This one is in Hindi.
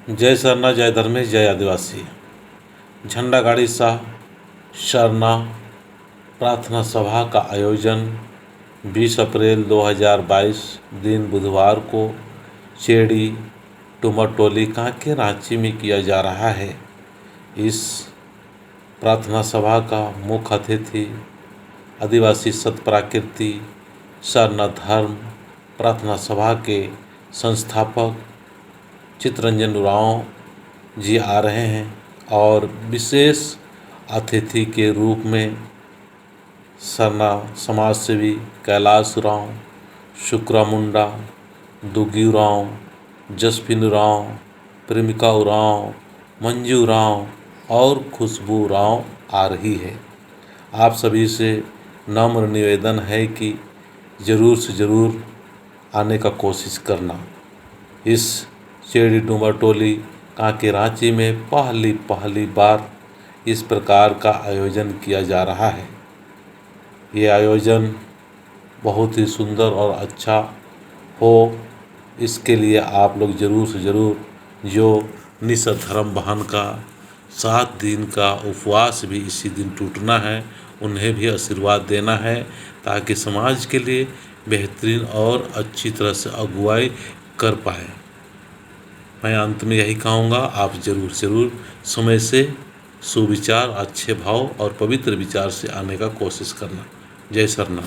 जय सरना, जय धर्मेश, जय आदिवासी। झंडा गाड़ी शाह सरना प्रार्थना सभा का आयोजन 20 अप्रैल 2022 दिन बुधवार को चेड़ी टुमरटोली कांके रांची में किया जा रहा है। इस प्रार्थना सभा का मुख्य अतिथि आदिवासी सत प्राकृति सरना धर्म प्रार्थना सभा के संस्थापक चित्तरंजन उरांव जी आ रहे हैं और विशेष अतिथि के रूप में सरना समाज सेवी कैलाश उरांव, शुक्रा मुंडा, दुगी उरांव, जसफिन उरांव, प्रेमिका उरांव, मंजू उरांव और खुशबू उरांव आ रही है। आप सभी से नम्र निवेदन है कि ज़रूर से ज़रूर आने का कोशिश करना। इस चेड़ी टुमरटोली कांके रांची में पहली बार इस प्रकार का आयोजन किया जा रहा है। ये आयोजन बहुत ही सुंदर और अच्छा हो, इसके लिए आप लोग ज़रूर से ज़रूर जो निषद धर्म बहन का 7 दिन का उपवास भी इसी दिन टूटना है, उन्हें भी आशीर्वाद देना है ताकि समाज के लिए बेहतरीन और अच्छी तरह से अगुवाई कर पाए। मैं अंत में यही कहूँगा, आप ज़रूर समय से सुविचार, अच्छे भाव और पवित्र विचार से आने का कोशिश करना। जय सरना।